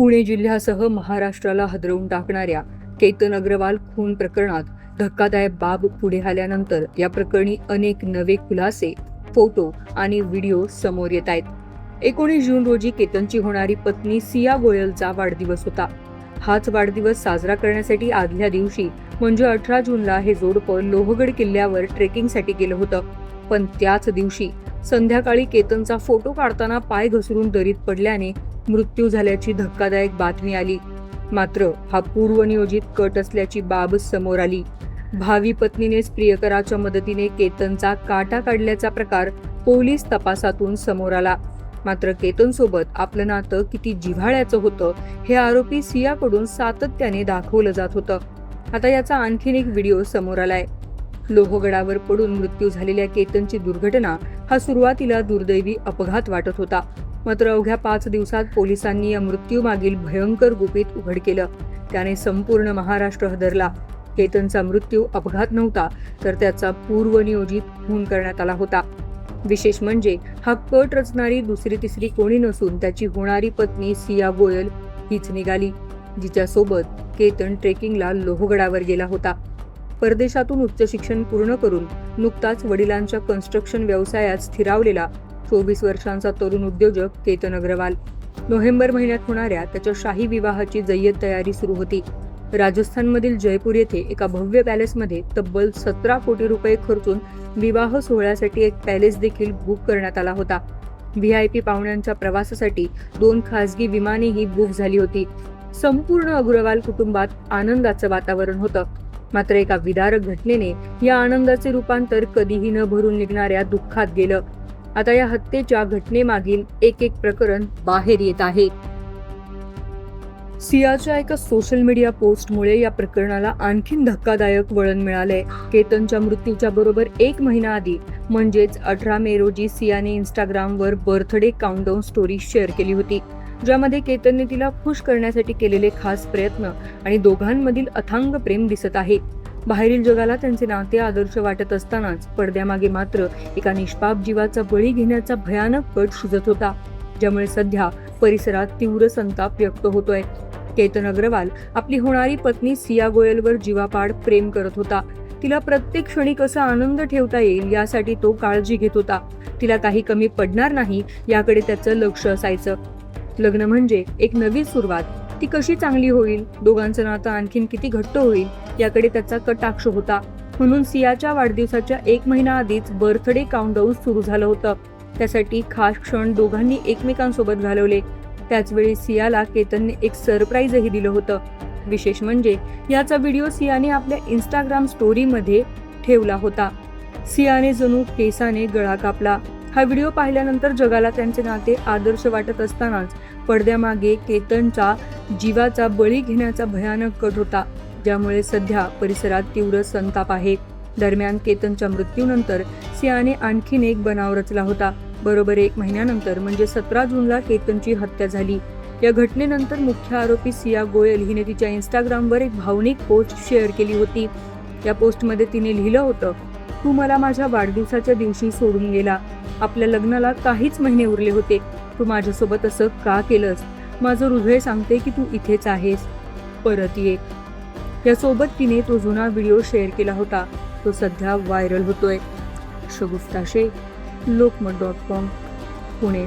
पुणे जिल्ह्यासह महाराष्ट्राला हादरवून टाकणाऱ्या केतन अग्रवाल खून प्रकरणात धक्कादायक बाब पुढे आल्यानंतर या प्रकरणी अनेक नवे खुलासे, फोटो आणि व्हिडिओ समोर येत आहेत. 19 जून रोजी केतनची होणारी पत्नी सिया गोयलचा वाढदिवस होता. हाच वाढदिवस साजरा करण्यासाठी आदल्या दिवशी म्हणजे 18 जूनला हे जोडपं लोहगड किल्ल्यावर ट्रेकिंगसाठी गेलं होतं. पण त्याच दिवशी संध्याकाळी केतनचा फोटो काढताना पाय घसरून दरीत पडल्याने मृत्यू झाल्याची धक्कादायक बातमी आली. मात्र हा पूर्वनियोजित कट असल्याची बाब समोर आली. भावी पत्नीनेच प्रियकराच्या मदतीने केतनचा काटा काढल्याचा प्रकार पोलीस तपासातून समोर आला. मात्र केतनसोबत आपलं नातं किती जिव्हाळ्याचं होतं हे आरोपी सियाकडून सातत्याने दाखवलं जात होतं. आता याचा आणखीन एक व्हिडिओ समोर आलाय. लोहगडावर पडून मृत्यू झालेल्या केतनची दुर्घटना हा सुरुवातीला दुर्दैवी अपघात वाटत होता. मात्र अवघ्या 5 दिवसात पोलिसांनी या मृत्यूमागील भयंकर गुपित उघड केलं. त्याने संपूर्ण महाराष्ट्र हादरला. केतनचा मृत्यू अपघात नव्हता, तर त्याचा पूर्वनियोजित खून करण्यात आला होता. विशेष म्हणजे हा कट रचणारी दुसरी तिसरी कोणी नसून त्याची होणारी पत्नी सिया गोयल हीच निघाली, जिच्यासोबत केतन ट्रेकिंगला लोहगडावर गेला होता. परदेशातून उच्च शिक्षण पूर्ण करून नुकताच वडिलांच्या कन्स्ट्रक्शन व्यवसायात स्थिरावलेला 24 वर्षांचा तरुण उद्योजक केतन अग्रवाल. नोव्हेंबर महिन्यात होणाऱ्या त्याच्या शाही विवाहाची जय्यत तयारी सुरू होती. राजस्थानमधील जयपूर येथे एका भव्य पॅलेसमध्ये तब्बल 17 कोटी रुपये खर्चून विवाह सोहळ्यासाठी एक पॅलेस देखील बुक करण्यात आला होता. VIP पाहुण्यांच्या प्रवासासाठी 2 खासगी विमानेही बुक झाली होती. संपूर्ण अग्रवाल कुटुंबात आनंदाचं वातावरण होतं. मात्र एका विदारक घटनेने या आनंदाचे रूपांतर कधीही न भरून निघणाऱ्या दुःखात गेलं. आता या हत्येच्या घटनेमागील एक प्रकरण बाहेर येत आहे. सियाच्या एका सोशल मीडिया पोस्टमुळे या प्रकरणाला आणखीन धक्कादायक वळण मिळालंय. केतनच्या मृत्यूच्या बरोबर 1 महिना आधी म्हणजेच 18 मे रोजी सियाने इंस्टाग्रामवर बर्थडे काउंटडाऊन स्टोरी शेअर केली होती, ज्यामध्ये केतनने तिला खुश करण्यासाठी केलेले खास प्रयत्न आणि दोघांमधील अथांग प्रेम दिसत आहे. बाहेरील जगाला त्यांचे नाते आदर्श वाटत असतानाच पडद्यामागे मात्र एका निष्पाप जीवाचा बळी घेण्याचा भयानक कट शिजत होता, ज्यामुळे सध्या परिसरात तीव्र संताप व्यक्त होतोय. केतन अग्रवाल आपली होणारी पत्नी सिया गोयलवर जीवापाड प्रेम करत होता. तिला प्रत्येक क्षणी कसा आनंद ठेवता येईल यासाठी तो काळजी घेत होता. तिला काही कमी पडणार नाही याकडे त्याचं लक्ष असायचं. लग्न म्हणजे एक नवी सुरुवात, ती कशी चांगली होईल, दोघांचं नातं आणखीन किती घट्ट होईल याकडे त्याचा कटाक्ष होता. म्हणून सियाच्या वाढदिवसाच्या 1 महिना आधीच बर्थडे काउंटडाऊन सुरू झालं होतं. त्यासाठी खास क्षण दोघांनी एकमेकांसोबत घालवले. त्याचवेळी सियाला केतनने एक सरप्राईजही दिलं होतं. विशेष म्हणजे याचा व्हिडिओ सियाने आपल्या इंस्टाग्राम स्टोरीमध्ये ठेवला होता. सियाने जणू केसाने गळा कापला. हा व्हिडिओ पाहिल्यानंतर जगाला त्यांचे नाते आदर्श वाटत असतानाच पडद्यामागे केतनचा जीवाचा बळी घेण्याचा भयानक कट होता, ज्यामुळे सध्या परिसरात तीव्र संताप आहे. दरम्यान केतनच्या मृत्यूनंतर सियाने आणखीन एक बनाव रचला होता. बरोबर 1 महिन्यानंतर म्हणजे 17 जूनला केतनची हत्या झाली. या घटनेनंतर मुख्य आरोपी सिया गोयल हिने तिच्या इंस्टाग्रामवर एक भावनिक पोस्ट शेअर केली होती. या पोस्टमध्ये तिने लिहिलं होतं, तू मला माझ्या वाढदिवसाच्या दिवशी सोडून गेला. आपल्या लग्नाला काहीच महिने उरले होते. तू माझ्यासोबत असं का केलंस? माझं हृदय सांगते की तू इथेच आहेस, परत ये. यासोबत तिने तो जुना व्हिडिओ शेअर केला होता. तो सध्या व्हायरल होतोय. शगुफ्ता शेख, लोकमत.com, पुणे.